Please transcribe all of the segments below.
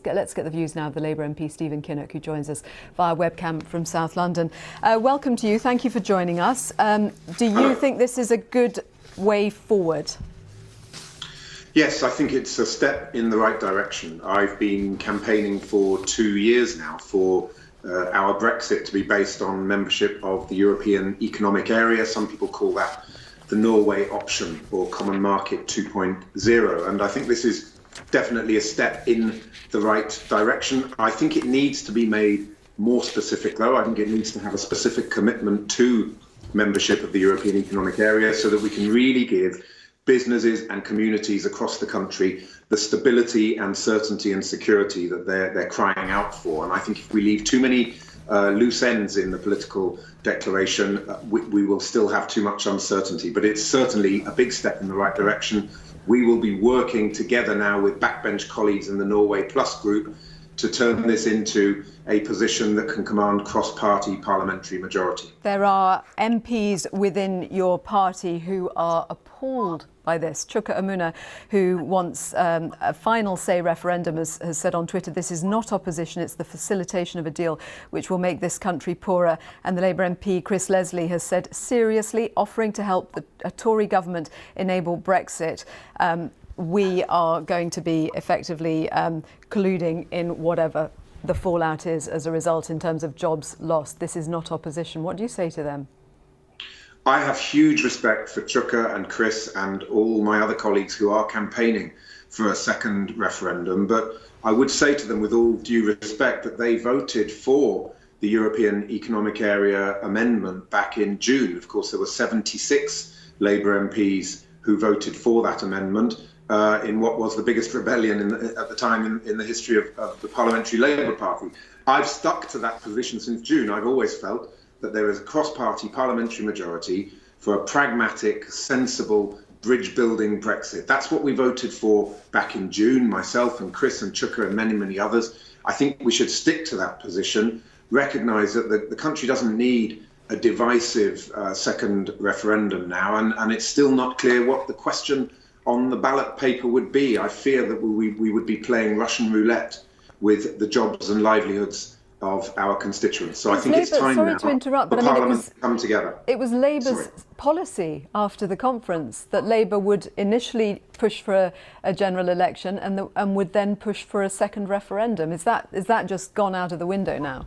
Let's get the views now of the Labour MP Stephen Kinnock, who joins us via webcam from South London. Welcome to you. Thank you for joining us. Do you think this is a good way forward? Yes, I think it's a step in the right direction. I've been campaigning for 2 years now for our Brexit to be based on membership of the European Economic Area. Some people call that the Norway option or Common Market 2.0. And I think this is definitely a step in the right direction. I think it needs to be made more specific, though. I think it needs to have a specific commitment to membership of the European Economic Area so that we can really give businesses and communities across the country the stability and certainty and security that they're crying out for. And I think if we leave too many loose ends in the political declaration, we will still have too much uncertainty. But it's certainly a big step in the right direction. We will be working together now with backbench colleagues in the Norway Plus group to turn this into a position that can command cross-party parliamentary majority. There are MPs within your party who are appalled by this. Chuka Umunna, who wants a final say referendum, has said on Twitter, this is not opposition, it's the facilitation of a deal which will make this country poorer. And the Labour MP Chris Leslie has said, seriously, offering to help a Tory government enable Brexit, we are going to be effectively colluding in whatever the fallout is as a result in terms of jobs lost. This is not opposition. What do you say to them? I have huge respect for Chuka and Chris and all my other colleagues who are campaigning for a second referendum, but I would say to them with all due respect that they voted for the European Economic Area amendment back in June. Of course, there were 76 Labour MPs who voted for that amendment in what was the biggest rebellion at the time in the history of the Parliamentary Labour Party. I've stuck to that position since June. I've always felt that there is a cross-party parliamentary majority for a pragmatic, sensible, bridge-building Brexit. That's what we voted for back in June, myself and Chris and Chuka and many, many others. I think we should stick to that position, recognise that the country doesn't need a divisive second referendum now, and it's still not clear what the question on the ballot paper would be. I fear that we would be playing Russian roulette with the jobs and livelihoods of our constituents. So I think it's time now for Parliament to come together. It was Labour's policy after the conference that Labour would initially push for a general election and would then push for a second referendum. Is that just gone out of the window now?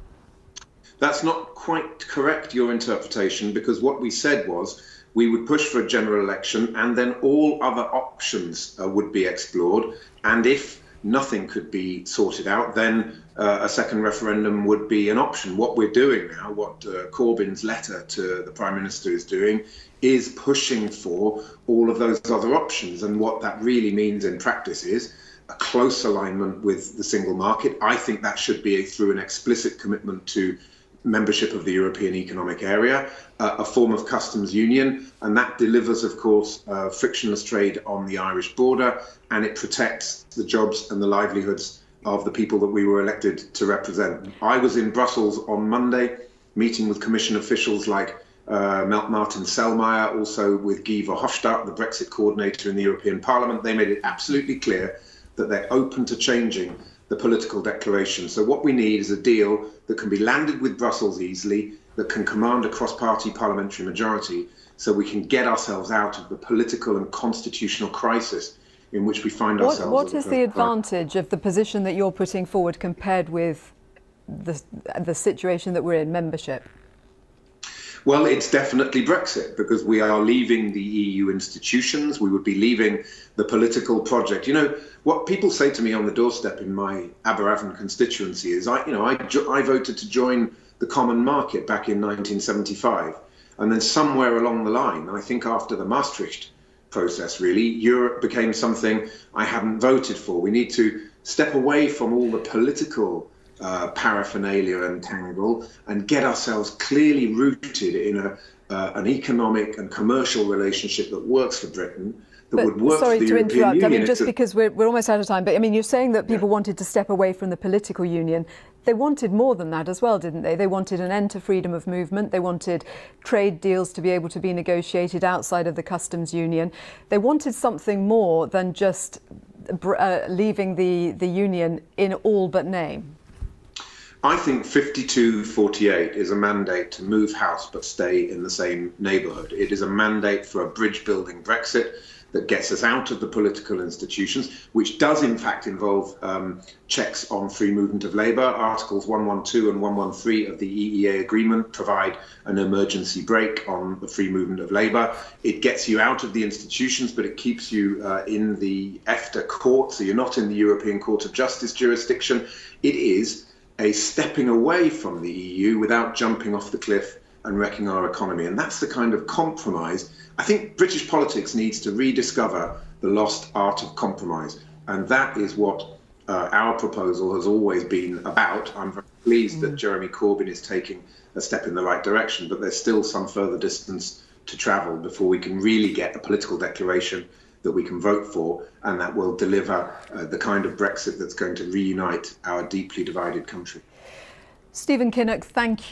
That's not quite correct, your interpretation, because what we said was we would push for a general election and then all other options would be explored. And if nothing could be sorted out, then a second referendum would be an option. What we're doing now, what Corbyn's letter to the Prime Minister is doing, is pushing for all of those other options. And what that really means in practice is a close alignment with the single market. I think that should be through an explicit commitment to membership of the European Economic Area, a form of customs union, and that delivers, of course, frictionless trade on the Irish border, and it protects the jobs and the livelihoods of the people that we were elected to represent. I was in Brussels on Monday, meeting with Commission officials like Martin Selmayr, also with Guy Verhofstadt, the Brexit coordinator in the European Parliament. They made it absolutely clear that they're open to changing the political declaration. So what we need is a deal that can be landed with Brussels easily, that can command a cross-party parliamentary majority, so we can get ourselves out of the political and constitutional crisis in which we find ourselves. What is the advantage of the position that you're putting forward compared with the situation that we're in, membership? Well, it's definitely Brexit, because we are leaving the EU institutions. We would be leaving the political project. You know, what people say to me on the doorstep in my Aberavon constituency is, I voted to join the common market back in 1975. And then somewhere along the line, I think after the Maastricht process, really, Europe became something I hadn't voted for. We need to step away from all the political paraphernalia and tangle and get ourselves clearly rooted in an economic and commercial relationship that works for Britain, that would work for the European Union. I mean, just because we're almost out of time, but I mean, you're saying that people wanted to step away from the political union. They wanted more than that as well, didn't they? They wanted an end to freedom of movement. They wanted trade deals to be able to be negotiated outside of the customs union. They wanted something more than just leaving the Union in all but name? I think 52-48 is a mandate to move house but stay in the same neighbourhood. It is a mandate for a bridge-building Brexit that gets us out of the political institutions, which does in fact involve checks on free movement of labour. Articles 112 and 113 of the EEA agreement provide an emergency brake on the free movement of labour. It gets you out of the institutions, but it keeps you in the EFTA court, so you're not in the European Court of Justice jurisdiction. It is a stepping away from the EU without jumping off the cliff and wrecking our economy. And that's the kind of compromise. I think British politics needs to rediscover the lost art of compromise. And that is what our proposal has always been about. I'm very pleased that Jeremy Corbyn is taking a step in the right direction, but there's still some further distance to travel before we can really get a political declaration that we can vote for, and that will deliver the kind of Brexit that's going to reunite our deeply divided country. Stephen Kinnock, thank you.